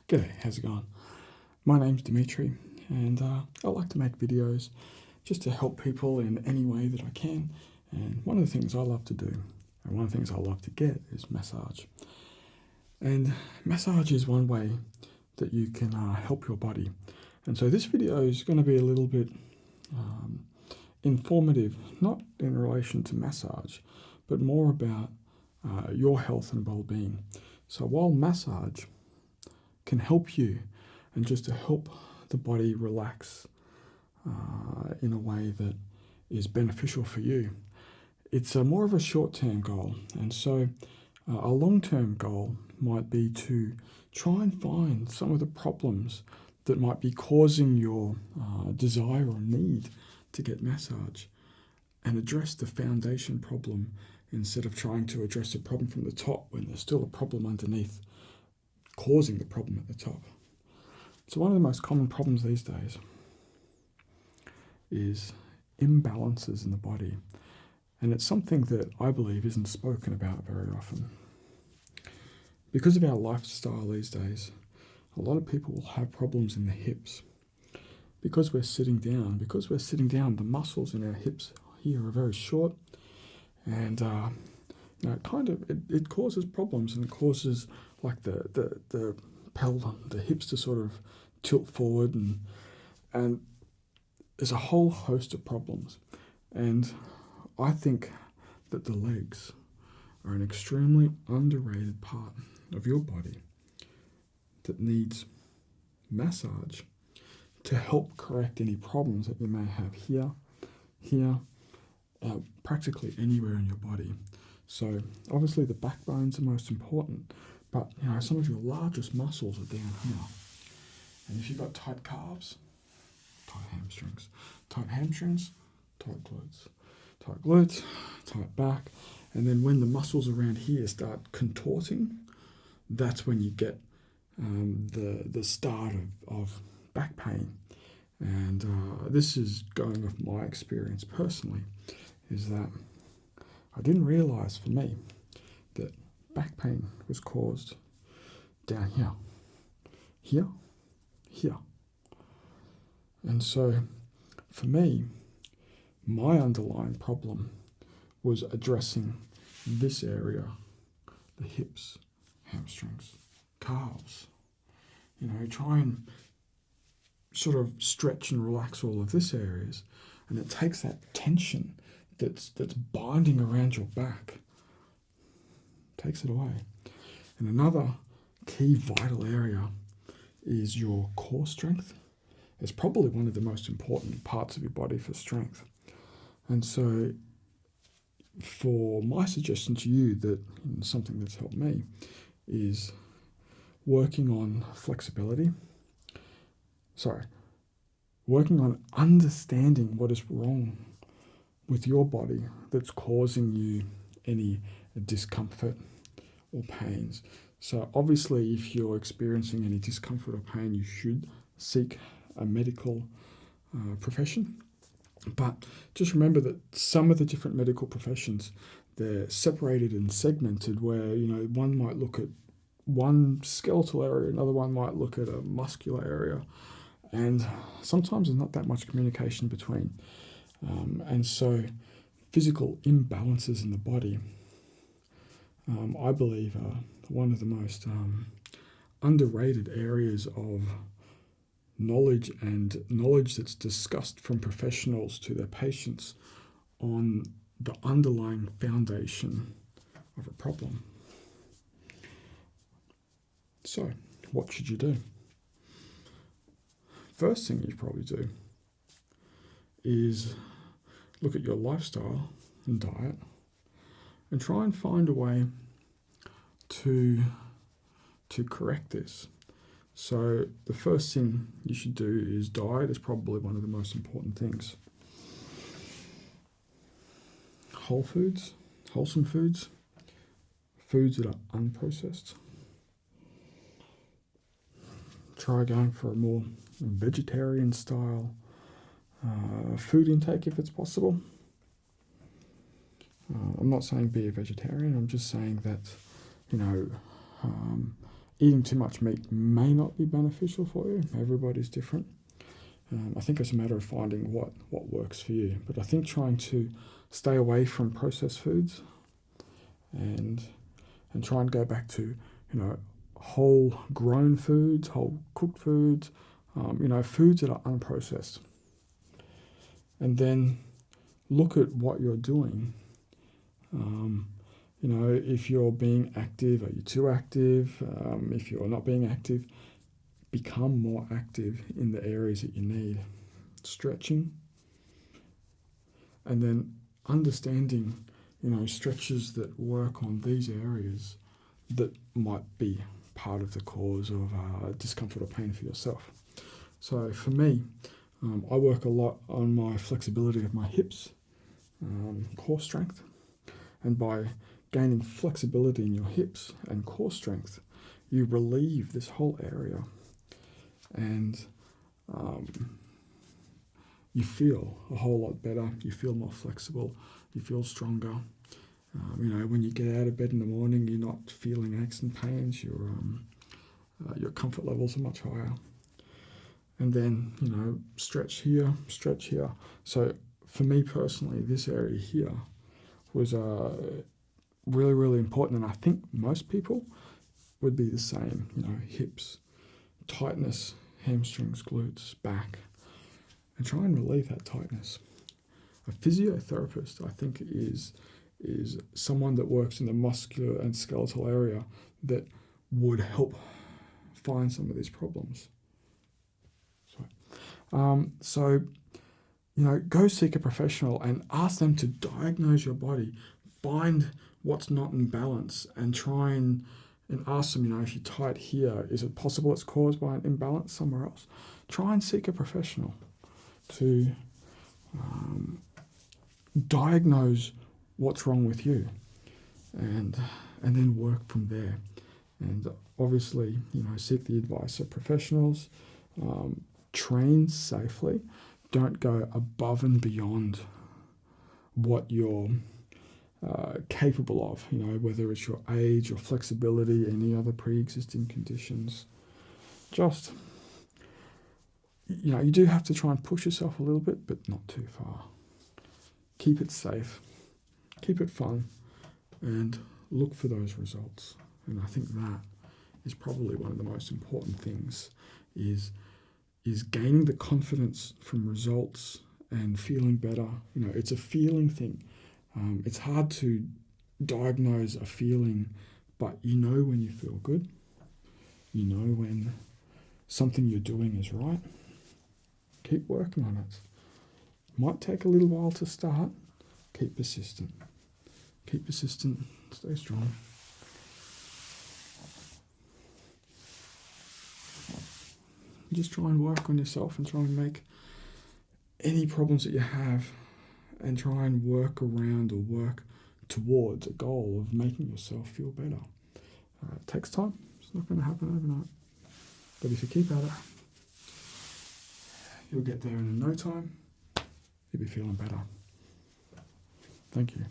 G'day, how's it going? My name's Dimitri, and I like to make videos just to help people in any way that I can. And one of the things I love to do, and one of the things I love to get, is massage. And massage is one way that you can help your body. And so this video is going to be a little bit informative, not in relation to massage, but more about your health and well-being. So while massage can help you and just to help the body relax in a way that is beneficial for you, it's more of a short-term goal. And so a long-term goal might be to try and find some of the problems that might be causing your desire or need to get massage and address the foundation problem instead of trying to address the problem from the top when there's still a problem underneath causing the problem at the top. So one of the most common problems these days is imbalances in the body. And it's something that I believe isn't spoken about very often. Because of our lifestyle these days, a lot of people will have problems in the hips. Because we're sitting down, the muscles in our hips here are very short, and it causes problems, and it causes like the hips to sort of tilt forward, and there's a whole host of problems. And I think that the legs are an extremely underrated part of your body that needs massage to help correct any problems that you may have here, practically anywhere in your body. So obviously the backbone's the most important, but some of your largest muscles are down here. And if you've got tight calves, tight hamstrings, tight glutes, tight back, and then when the muscles around here start contorting, that's when you get the start of back pain. And this is going off my experience personally, is that I didn't realize for me that back pain was caused down here. And so for me, my underlying problem was addressing this area, the hips, hamstrings, calves. Try and sort of stretch and relax all of this areas, and it takes that tension that's binding around your back, takes it away. And another key vital area is your core strength. It's probably one of the most important parts of your body for strength. And so for my suggestion to you, that something that's helped me is working on understanding what is wrong with your body that's causing you any discomfort or pains. So obviously, if you're experiencing any discomfort or pain, you should seek a medical profession. But just remember that some of the different medical professions, they're separated and segmented, where one might look at one skeletal area, another one might look at a muscular area, and sometimes there's not that much communication between. And so physical imbalances in the body, I believe, are one of the most underrated areas of knowledge, and knowledge that's discussed from professionals to their patients on the underlying foundation of a problem. So, what should you do? First thing you probably do is look at your lifestyle and diet and try and find a way to correct this. So the first thing you should do is diet is probably one of the most important things. Whole foods, wholesome foods, foods that are unprocessed. Try going for a more vegetarian style food intake if it's possible. I'm not saying be a vegetarian, I'm just saying that, eating too much meat may not be beneficial for you. Everybody's different. I think it's a matter of finding what works for you. But I think trying to stay away from processed foods and try and go back to, whole grown foods, whole cooked foods, foods that are unprocessed. And then look at what you're doing. If you're being active, are you too active? If you're not being active, become more active in the areas that you need. Stretching. And then understanding, stretches that work on these areas that might be part of the cause of discomfort or pain for yourself. So for me, I work a lot on my flexibility of my hips, core strength, and by gaining flexibility in your hips and core strength, you relieve this whole area, and you feel a whole lot better. You feel more flexible. You feel stronger. When you get out of bed in the morning, you're not feeling aches and pains. Your comfort levels are much higher. And then, stretch here, stretch here. So for me personally, this area here was really, really important. And I think most people would be the same, hips, tightness, hamstrings, glutes, back, and try and relieve that tightness. A physiotherapist, I think, is someone that works in the muscular and skeletal area that would help find some of these problems. Go seek a professional and ask them to diagnose your body, find what's not in balance, and try and ask them, if you're tight here, is it possible it's caused by an imbalance somewhere else? Try and seek a professional to diagnose what's wrong with you, and then work from there. And obviously, seek the advice of professionals. Train safely. Don't go above and beyond what you're capable of, whether it's your age, your flexibility, any other pre-existing conditions. Just, you do have to try and push yourself a little bit, but not too far. Keep it safe, keep it fun, and look for those results. And I think that is probably one of the most important things, is gaining the confidence from results and feeling better. It's a feeling thing. It's hard to diagnose a feeling, but when you feel good. When something you're doing is right. Keep working on it. Might take a little while to start. Keep persistent. Stay strong. Just try and work on yourself and try and make any problems that you have, and try and work around or work towards a goal of making yourself feel better. It takes time. It's not going to happen overnight. But if you keep at it, you'll get there in no time. You'll be feeling better. Thank you.